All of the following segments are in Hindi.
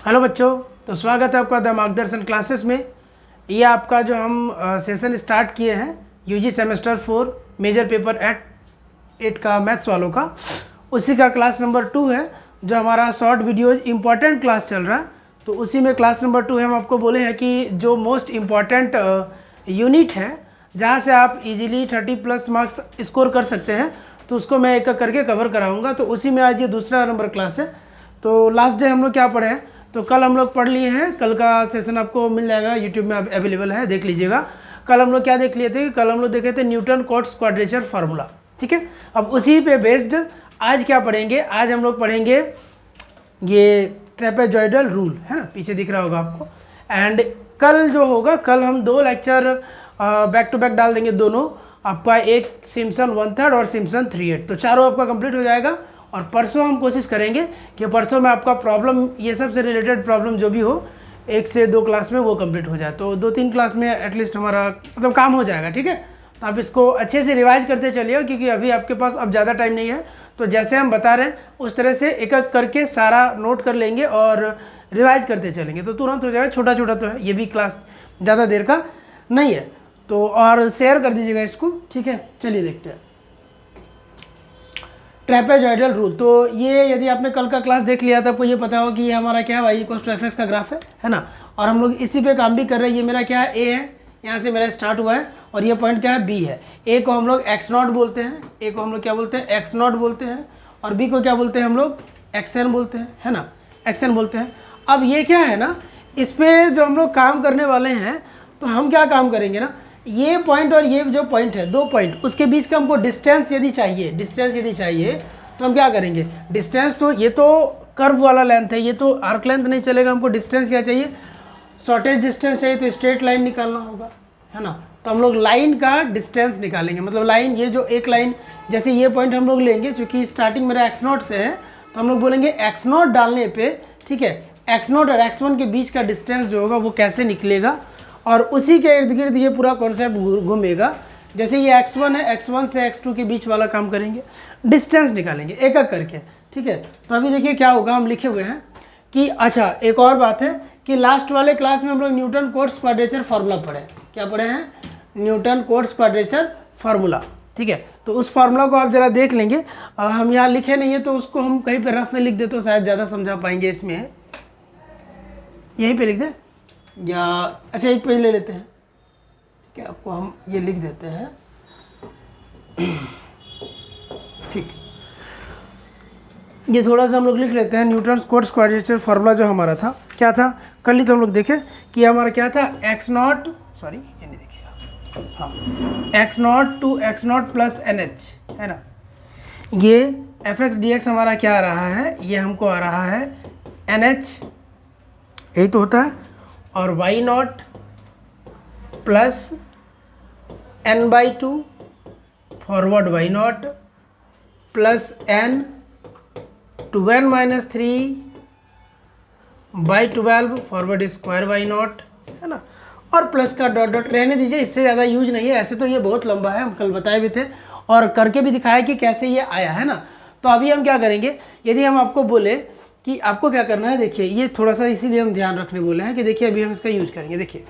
हेलो बच्चों, तो स्वागत है आपका द मार्गदर्शन क्लासेस में। ये आपका जो हम सेशन स्टार्ट किए हैं यूजी सेमेस्टर 4 मेजर पेपर 8 का मैथ्स वालों का, उसी का क्लास नंबर 2 है जो हमारा शॉर्ट वीडियोज इम्पॉर्टेंट क्लास चल रहा है। तो उसी में क्लास नंबर 2 है। हम आपको बोले हैं कि जो मोस्ट इम्पॉर्टेंट यूनिट है जहाँ से आप इजीली 30+ मार्क्स स्कोर कर सकते हैं, तो उसको मैं एक एक करके कवर कराऊंगा। तो उसी में आज ये दूसरा नंबर क्लास है। तो लास्ट डे हम लोग क्या पढ़े हैं, तो कल हम लोग पढ़ लिए हैं। कल का सेशन आपको मिल जाएगा, यूट्यूब में अवेलेबल है, देख लीजिएगा। कल हम लोग क्या देख लिए थे, कल हम लोग देखे थे न्यूटन कोट्स क्वाड्रेचर फार्मूला, ठीक है। अब उसी पे बेस्ड आज क्या पढ़ेंगे, आज हम लोग पढ़ेंगे ये ट्रेपेजॉइडल रूल, है ना, पीछे दिख रहा होगा आपको। एंड कल जो होगा, कल हम 2 लेक्चर बैक टू बैक डाल देंगे दोनों आपका, एक सिम्पसन 1/3 और सिम्पसन 3/8, तो चारों आपका कंप्लीट हो जाएगा। और परसों हम कोशिश करेंगे कि परसों में आपका प्रॉब्लम, ये सब से रिलेटेड प्रॉब्लम जो भी हो, 1 से 2 क्लास में वो कंप्लीट हो जाए। तो 2-3 क्लास में एटलीस्ट हमारा मतलब काम हो जाएगा, ठीक है। तो आप इसको अच्छे से रिवाइज करते चलिए, क्योंकि अभी आपके पास अब ज़्यादा टाइम नहीं है। तो जैसे हम बता रहे हैं उस तरह से एक एक करके सारा नोट कर लेंगे और रिवाइज करते चलेंगे, तो तुरंत हो जाएगा। छोटा छोटा तो है, ये भी क्लास ज़्यादा देर का नहीं है। तो और शेयर कर दीजिएगा इसको, ठीक है। चलिए देखते हैं ट्रेपेजॉइडल रूल। तो ये यदि आपने कल का क्लास देख लिया था, आपको ये पता होगा कि ये हमारा क्या है, y=fx का ग्राफ है ना। और हम लोग इसी पे काम भी कर रहे हैं। ये मेरा क्या है, a है, यहाँ से मेरा स्टार्ट हुआ है, और ये पॉइंट क्या है, b है। a को हम लोग x0 बोलते हैं, a को हम लोग क्या बोलते हैं, x0 बोलते हैं, और b को क्या बोलते हैं हम लोग, xn बोलते हैं, है ना, xn बोलते हैं। अब ये क्या है ना, इस पर जो हम लोग काम करने वाले हैं, तो हम क्या काम करेंगे ना, ये पॉइंट और ये जो पॉइंट है, 2 पॉइंट, उसके बीच का हमको डिस्टेंस यदि चाहिए, तो हम क्या करेंगे, डिस्टेंस, तो ये तो कर्व वाला लेंथ है, ये तो आर्क लेंथ नहीं चलेगा, हमको डिस्टेंस क्या चाहिए, शॉर्टेज डिस्टेंस चाहिए, तो स्ट्रेट लाइन निकालना होगा, है ना। तो हम लोग लाइन का डिस्टेंस निकालेंगे, मतलब लाइन, ये जो एक लाइन, जैसे ये पॉइंट हम लोग लेंगे, चूँकि स्टार्टिंग मेरा x0 से है, तो हम लोग बोलेंगे x0 डालने पर, ठीक है, x0 और x1 के बीच का डिस्टेंस जो होगा वो कैसे निकलेगा, और उसी के इर्द गिर्द ये पूरा कॉन्सेप्ट घूमेगा। जैसे ये x1 है, x1 से x2 के बीच वाला काम करेंगे, डिस्टेंस निकालेंगे एक एक करके, ठीक है। तो अभी देखिए क्या होगा, हम लिखे हुए हैं कि अच्छा, एक और बात है कि लास्ट वाले क्लास में हम लोग न्यूटन कोट्स क्वाड्रेचर फार्मूला पढ़े, क्या पढ़े हैं, न्यूटन कोट्स क्वाड्रेचर फार्मूला, ठीक है। तो उस फार्मूला को आप जरा देख लेंगे। हम यहाँ लिखे नहीं है, तो उसको हम कहीं पर रफ में लिख दे तो शायद ज़्यादा समझा पाएंगे। इसमें यहीं पर लिख दें, या अच्छा एक पेज ले लेते हैं, ठीक है, आपको हम ये लिख देते हैं, ठीक। ये थोड़ा सा हम लोग लिख लेते हैं। न्यूटन कोट्स क्वाड्रेचर फार्मूला जो हमारा था, क्या था, कल ही तो हम लोग देखे कि हमारा क्या था, x0, सॉरी ये नहीं देखिएगा, हाँ, x0 to x0 + nh, है ना। ये fx dx हमारा क्या आ रहा है, ये हमको आ रहा है nh, यही तो होता है, और y0 + n/2 forward y0 + n to n - 3/12 forward square y0, है ना। और प्लस का डॉट डॉट रहने दीजिए, इससे ज़्यादा यूज नहीं है। ऐसे तो ये बहुत लंबा है, हम कल बताए भी थे और करके भी दिखाया कि कैसे ये आया, है ना। तो अभी हम क्या करेंगे, यदि हम आपको बोले कि आपको क्या करना है, देखिए ये थोड़ा सा इसीलिए हम ध्यान रखने बोले हैं कि देखिए अभी हम इसका यूज करेंगे। देखिए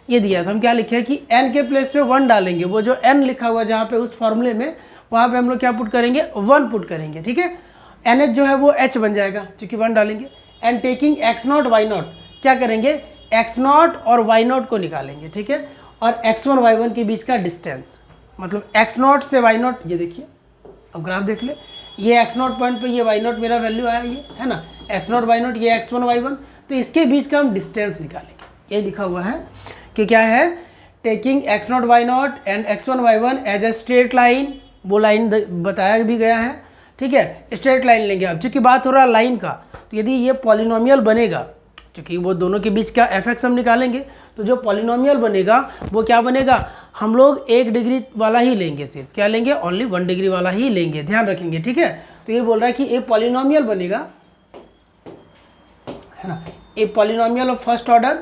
ये दिया था, हम क्या लिखे हैं कि n के प्लेस पे 1 डालेंगे, वो जो n लिखा हुआ जहाँ पे उस फॉर्मूले में, वहाँ पे हम लोग क्या पुट करेंगे, 1 पुट करेंगे, ठीक है। NH जो है वो h बन जाएगा क्योंकि 1 डालेंगे। एंड टेकिंग x0 y0, क्या करेंगे, x0 और y0 को निकालेंगे, ठीक है। और x1 y1 के बीच का डिस्टेंस, मतलब x0 से y0, ये देखिए अब ग्राफ देख ले, ये x0 पॉइंट पे ये y0 मेरा वैल्यू आया, ये है ना, x0 y0, ये x1 y1, तो इसके बीच का हम डिस्टेंस निकालेंगे। ये लिखा हुआ है कि क्या है, taking x0 y0 and x1 y1 as a straight line, वो लाइन बताया भी गया है, ठीक है, स्ट्रेट लाइन लेंगे। अब चूँकि बात हो रहा है लाइन का, तो यदि ये पॉलिनोमियल बनेगा, क्योंकि वो दोनों के बीच का fx हम निकालेंगे, तो जो पॉलिनोमियल बनेगा वो क्या बनेगा, हम लोग 1 डिग्री वाला ही लेंगे, सिर्फ क्या लेंगे, ओनली 1 डिग्री वाला ही लेंगे, ध्यान रखेंगे, ठीक है। तो ये बोल रहा है कि एक पॉलिनोमियल बनेगा, है ना, एक पॉलिनोमियल ऑफ फर्स्ट ऑर्डर,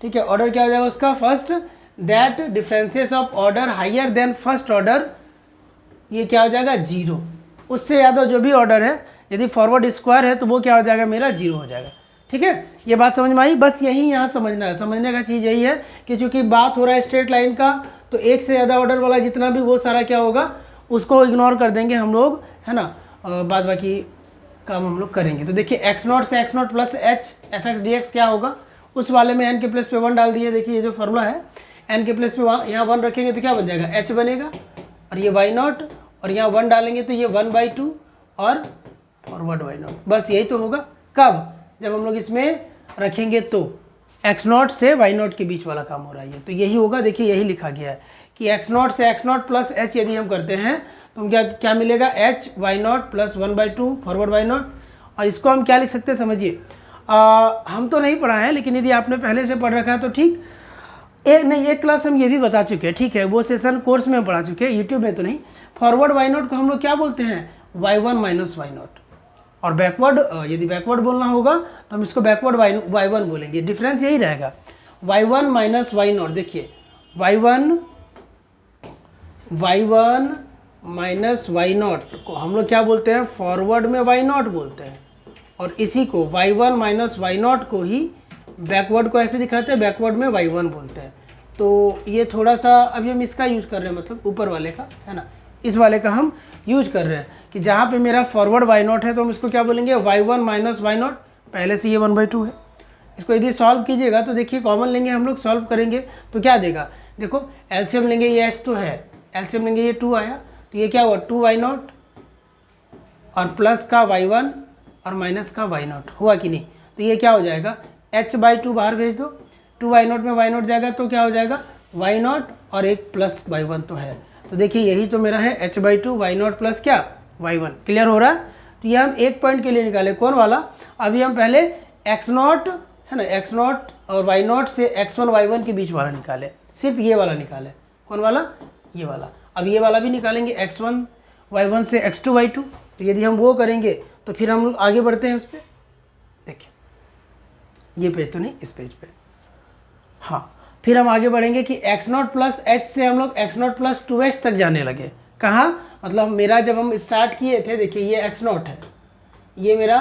ठीक है। ऑर्डर क्या हो जाएगा उसका, first, that differences of order higher than first order, ये क्या हो जाएगा, 0। उससे ज़्यादा जो भी ऑर्डर है, यदि फॉरवर्ड स्क्वायर है तो वो क्या हो जाएगा, मेरा 0 हो जाएगा, ठीक है, ये बात समझ में आई। बस यही यहाँ समझना है, समझने का चीज़ यही है कि चूंकि बात हो रहा है स्ट्रेट लाइन का, तो एक से ज़्यादा ऑर्डर वाला जितना भी वो सारा क्या होगा, उसको इग्नोर कर देंगे हम लोग, है ना। बाद बाकी काम हम लोग करेंगे। तो देखिए x0 से x0 plus H f x d x क्या होगा, उस वाले में n के प्लेस पे 1 डाल दिए। देखिए ये जो फॉर्मूला है, n के प्लेस पे यहाँ 1 रखेंगे तो क्या बन जाएगा, h बनेगा, और ये y0, और यहाँ 1 डालेंगे तो ये 1/2 और फॉरवर्ड y0। बस यही तो होगा। कब, जब हम लोग इसमें रखेंगे तो x0 से y0 के बीच वाला काम हो रहा है, तो यही होगा। देखिए यही लिखा गया है कि x0 से x0 प्लस h यदि हम करते हैं तो हम क्या मिलेगा, h y0 plus 1/2 forward y0। और इसको हम क्या लिख सकते हैं समझिए, हम तो नहीं पढ़ा है, लेकिन यदि आपने पहले से पढ़ रखा है तो ठीक, एक क्लास हम ये भी बता चुके हैं, ठीक है, वो सेशन कोर्स में पढ़ा चुके हैं, यूट्यूब में तो नहीं। फॉरवर्ड y0 को हम लोग क्या बोलते हैं, y1 माइनस y0, और बैकवर्ड यदि बैकवर्ड बोलना होगा तो हम इसको बैकवर्ड y1 बोलेंगे। डिफरेंस यही रहेगा, y1 माइनस y0। देखिए y1 माइनस y0 को हम लोग क्या बोलते हैं, फॉरवर्ड में y0 बोलते हैं, और इसी को y1 माइनस y0 को ही बैकवर्ड को ऐसे दिखाते हैं, बैकवर्ड में y1 बोलते हैं। तो ये थोड़ा सा अभी हम इसका यूज़ कर रहे हैं, मतलब ऊपर वाले का, है ना, इस वाले का हम यूज कर रहे हैं कि जहाँ पे मेरा फॉरवर्ड y0 है तो हम इसको क्या बोलेंगे, y1 माइनस y0। पहले से ये 1/2 है। इसको यदि सॉल्व कीजिएगा तो देखिए कॉमन लेंगे हम लोग, सॉल्व करेंगे तो क्या देगा, देखो एलसीएम लेंगे, ये h तो है, एलसीएम लेंगे, ये 2 आया, तो ये क्या हुआ 2y0 और प्लस का y1 और माइनस का y0 हुआ कि नहीं। तो ये क्या हो जाएगा, h/2 बाहर भेज दो, 2y0 में y0 जाएगा तो क्या हो जाएगा y0 और एक प्लस y1 तो है। तो देखिए यही तो मेरा है h/2 y0 प्लस क्या y1। क्लियर हो रहा है। तो ये हम एक पॉइंट के लिए निकाले, कौन वाला, अभी हम पहले x0 है ना, x0 और y0 से x1 y1 के बीच वाला निकाले, सिर्फ ये वाला निकाले, कौन वाला, ये वाला। अब ये वाला भी निकालेंगे x1 y1 से x2 y2। तो यदि हम वो करेंगे तो फिर हम आगे बढ़ते हैं उस पर। देखिए ये पेज तो नहीं, इस पेज पे, हाँ, फिर हम आगे बढ़ेंगे कि x0 प्लस h से हम लोग x0 प्लस 2h तक जाने लगे। कहाँ, मतलब मेरा जब हम स्टार्ट किए थे, देखिए ये x0 है, ये मेरा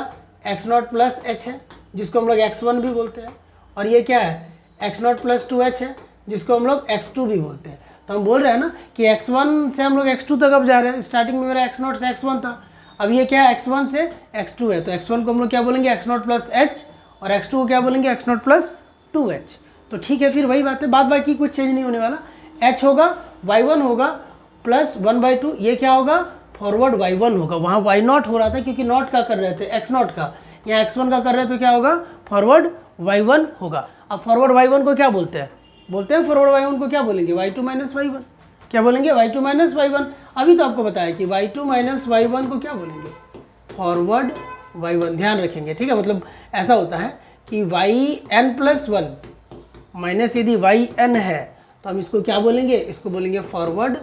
x0 प्लस h है जिसको हम लोग x1 भी बोलते हैं, और ये क्या है x0 प्लस 2h है जिसको हम लोग x2 भी बोलते हैं। तो हम बोल रहे हैं ना कि x1 से हम लोग x2 तक अब जा रहे हैं। स्टार्टिंग में मेरा x0 से x1 था, अब ये क्या है x1 से x2 है, तो x1 को हम लोग क्या बोलेंगे x0 प्लस h, और x2 को क्या बोलेंगे x0 प्लस 2h। तो ठीक है, फिर वही बात है, बाद बाकी कुछ चेंज नहीं होने वाला। h होगा, y1 होगा प्लस 1/2, ये क्या होगा, फॉरवर्ड y1 होगा। वहाँ y0 हो रहा था क्योंकि नॉट का कर रहे थे, x0 का, यहाँ x1 का कर रहे हैं, तो क्या होगा, फॉरवर्ड y1 होगा। अब फॉरवर्ड y1 को क्या बोलते हैं, फॉरवर्ड y1 को क्या बोलेंगे, y2 माइनस y1। क्या बोलेंगे, y2 माइनस y1। अभी तो आपको बताया कि y2 माइनस y1 को क्या बोलेंगे, फॉरवर्ड y1। ध्यान रखेंगे, ठीक है, मतलब ऐसा होता है कि yn प्लस 1 माइनस यदि yn है तो हम इसको क्या बोलेंगे, इसको बोलेंगे फॉरवर्ड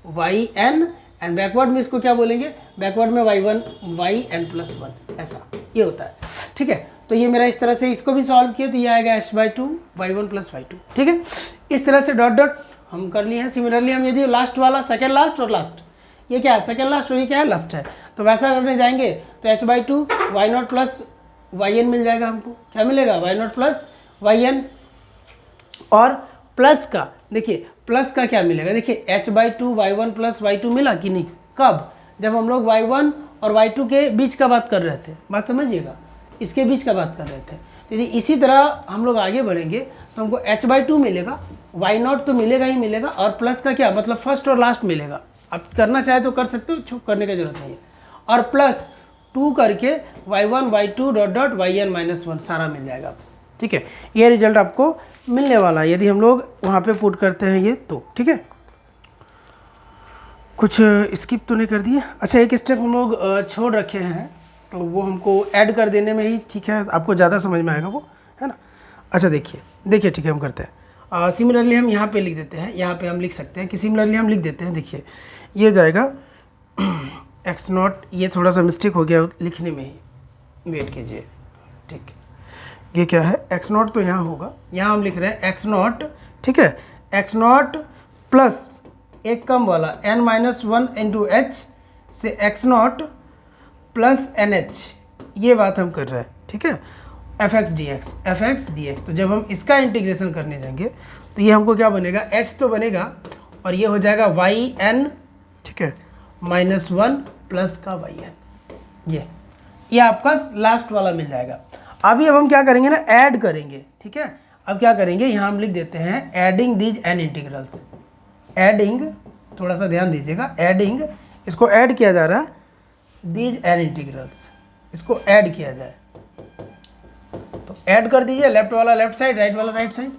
yn, एंड बैकवर्ड में इसको क्या बोलेंगे, बैकवर्ड में yn प्लस 1, ऐसा ये होता है। ठीक है, तो ये मेरा इस तरह से, इसको भी सॉल्व किया तो ये आएगा h/2 y1 प्लस y2। ठीक है, इस तरह से डॉट डॉट हम कर लिए हैं। सिमिलरली हम यदि लास्ट वाला, सेकेंड लास्ट और लास्ट, ये क्या है सेकेंड लास्ट और ये क्या है लास्ट है, तो वैसा करने जाएंगे तो h/2 y0 प्लस yn मिल जाएगा हमको। क्या मिलेगा, y0 प्लस yn, और प्लस का, देखिए प्लस का क्या मिलेगा, देखिए h/2 y1 प्लस y2 मिला कि नहीं, कब, जब हम लोग y1 और y2 के बीच का बात कर रहे थे, बात समझिएगा, इसके बीच का बात कर रहे थे। तो यदि इसी तरह हम लोग आगे बढ़ेंगे तो हमको h/2 मिलेगा, y0 तो मिलेगा ही मिलेगा, और प्लस का क्या मतलब फर्स्ट और लास्ट मिलेगा। आप करना चाहे तो कर सकते हो, करने की जरूरत नहीं है, और प्लस 2 करके y1 y2 dot dot yn minus 1 सारा मिल जाएगा। ठीक है, ये रिजल्ट आपको मिलने वाला है यदि हम लोग वहाँ पे पुट करते हैं ये तो। ठीक है, कुछ स्किप तो नहीं कर दिए। अच्छा, एक स्टेप हम लोग छोड़ रखे हैं तो वो हमको ऐड कर देने में ही, ठीक है, आपको ज़्यादा समझ में आएगा वो, है ना। अच्छा देखिए ठीक है, हम करते हैं सिमिलरली हम यहाँ पे लिख देते हैं, यहाँ पे हम लिख सकते हैं कि सिमिलरली हम लिख देते हैं। देखिए ये जाएगा x0, ये थोड़ा सा मिस्टेक हो गया लिखने में ही, वेट कीजिए। ठीक, ये क्या है x0, तो यहाँ होगा, यहाँ हम लिख रहे हैं x0, ठीक है, x0 प्लस एक कम वाला n-1 इंटू h से x0 प्लस nh, ये बात हम कर रहे हैं। ठीक है, एफ एक्स डी एक्स। तो जब हम इसका इंटीग्रेशन करने जाएंगे तो ये हमको क्या बनेगा, h तो बनेगा और ये हो जाएगा वाई एन, ठीक है, -1 प्लस का वाई एन। ये आपका लास्ट वाला मिल जाएगा। अभी अब हम क्या करेंगे ना, ऐड करेंगे, ठीक है। अब क्या करेंगे, यहाँ हम लिख देते हैं adding these n integrals. Adding, थोड़ा सा ध्यान दीजिएगा, एडिंग, इसको ऐड किया जा रहा है, दीज एन इंटीग्रल्स, इसको ऐड किया जाए तो ऐड कर दीजिए, लेफ्ट वाला लेफ्ट साइड, राइट वाला राइट साइड।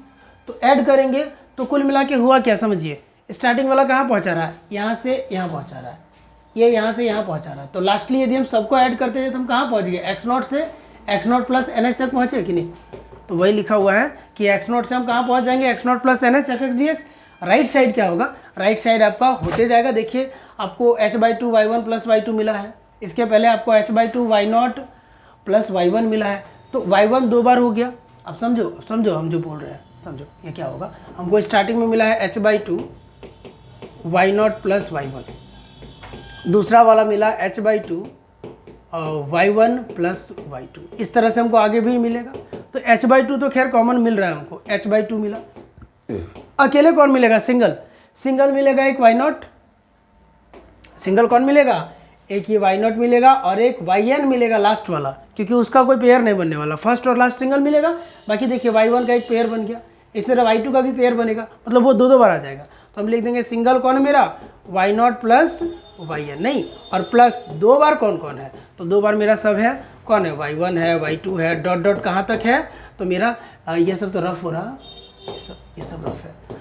तो ऐड करेंगे तो कुल मिला के हुआ क्या समझिए, स्टार्टिंग वाला कहाँ पहुँचा रहा है, यहाँ से यहाँ पहुँचा रहा है, ये यहाँ से यहाँ पहुँचा रहा है। तो लास्टली यदि हम सबको ऐड करते हैं तो हम कहाँ पहुँच गए, x0 से x0 प्लस एन तक पहुँचे कि नहीं। तो वही लिखा हुआ है कि x0 से हम कहाँ पहुँच जाएंगे, x0 plus n h f x d x. Right side क्या होगा, राइट साइड आपका होते जाएगा। देखिए आपको h/2 y1 प्लस y2 मिला है, इसके पहले आपको h/2 y0 प्लस y1 मिला है। तो y1 2 बार हो गया। अब समझो हम जो बोल रहे हैं, समझो ये क्या होगा, हमको स्टार्टिंग में मिला है h/2 y0 प्लस y1, दूसरा वाला मिला h/2 y1 प्लस y2। इस तरह से हमको आगे भी मिलेगा। तो h/2 तो खैर कॉमन मिल रहा है हमको, h/2 मिला। अकेले कौन मिलेगा, सिंगल मिलेगा, एक y0, सिंगल कौन मिलेगा, एक ये y0 मिलेगा और एक yn मिलेगा लास्ट वाला, क्योंकि उसका कोई पेयर नहीं बनने वाला, फर्स्ट और लास्ट सिंगल मिलेगा। बाकी देखिए y1 का एक पेयर बन गया, इस तरह y2 का भी पेयर बनेगा, मतलब वो दो बार आ जाएगा। तो हम लिख देंगे सिंगल कौन मेरा, y0 प्लस yn, नहीं, और प्लस 2 बार कौन कौन है, तो 2 बार मेरा सब है, कौन है, y1 है, y2 है, डॉट डॉट कहाँ तक है, तो मेरा ये सब तो रफ हो रहा, ये सब रफ है।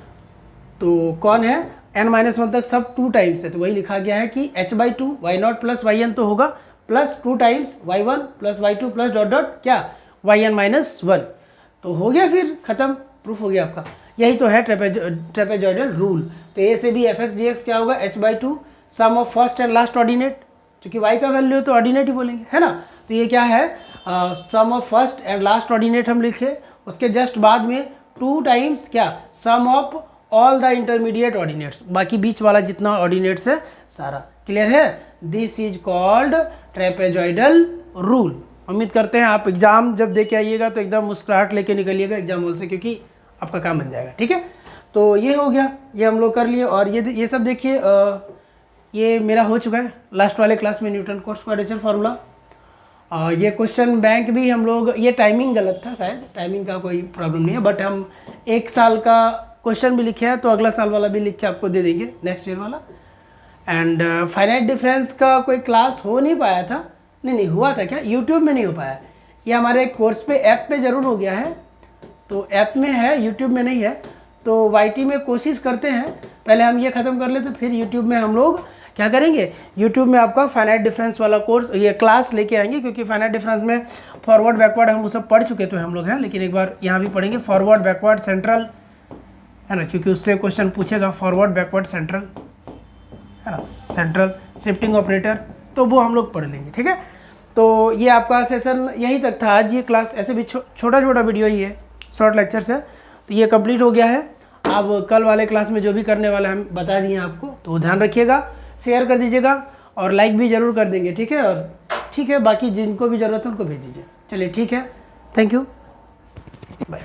तो कौन है, n-1 तक सब 2 टाइम्स है। तो वही लिखा गया है कि h/2 y0 प्लस yn तो होगा plus 2 times y1 plus y2 plus dot dot क्या, yn-1। तो हो गया, फिर खत्म, प्रूफ हो गया आपका। यही तो है ट्रेपेजॉइडल रूल। तो ए से भी एफ एक्स डी एक्स क्या होगा, h/2 sum of first and last ordinate, क्योंकि y का वैल्यू है तो ऑर्डिनेट ही बोलेंगे, है ना। तो ये क्या है, sum of first and last ordinate हम लिखे, उसके जस्ट बाद में 2 टाइम्स क्या, sum of all the intermediate ordinates, बाकी बीच वाला जितना ऑर्डिनेट्स है सारा। क्लियर है, this is called trapezoidal rule. उम्मीद करते हैं आप एग्जाम जब दे के आइएगा तो एकदम मुस्कुराहट लेके निकलिएगा एग्जाम हॉल से, क्योंकि आपका काम बन जाएगा, ठीक है। तो ये हो गया, ये हम लोग कर लिए। और ये सब देखिए, ये मेरा हो चुका है लास्ट वाले क्लास में, न्यूटन कोट्स क्वाड्रेचर फार्मूला। ये क्वेश्चन बैंक भी हम लोग, ये टाइमिंग गलत था शायद, टाइमिंग का कोई प्रॉब्लम नहीं है, बट हम 1 साल का क्वेश्चन भी लिखे हैं तो अगला साल वाला भी लिख के आपको दे देंगे, नेक्स्ट ईयर वाला। एंड फाइनाइट डिफरेंस का कोई क्लास हो नहीं पाया था, नहीं हुआ था क्या, यूट्यूब में नहीं हो पाया। ये हमारे कोर्स पे ऐप पे ज़रूर हो गया है, तो ऐप में है, यूट्यूब में नहीं है। तो वाईटी में कोशिश करते हैं, पहले हम ये ख़त्म कर लेते, फिर यूट्यूब में हम लोग क्या करेंगे, यूट्यूब में आपका फाइनाइट डिफरेंस वाला कोर्स, ये क्लास लेके आएंगे। क्योंकि फाइनाइट डिफरेंस में फॉरवर्ड बैकवर्ड हम वो सब पढ़ चुके तो हम लोग हैं, लेकिन एक बार यहाँ भी पढ़ेंगे, फॉरवर्ड बैकवर्ड सेंट्रल, है ना, क्योंकि उससे क्वेश्चन पूछेगा, फॉरवर्ड बैकवर्ड सेंट्रल, है ना, सेंट्रल शिफ्टिंग ऑपरेटर, तो वो हम लोग पढ़ लेंगे, ठीक है। तो ये आपका सेशन यहीं तक था आज। ये क्लास ऐसे भी छोटा वीडियो ही है, शॉर्ट लेक्चर्स है। तो ये कंप्लीट हो गया है। अब कल वाले क्लास में जो भी करने वाला हम बता दिए आपको, तो ध्यान रखिएगा, शेयर कर दीजिएगा और लाइक भी ज़रूर कर देंगे, ठीक है। और ठीक है, बाकी जिनको भी ज़रूरत है उनको भेज दीजिए। चलिए ठीक है, थैंक यू, बाय।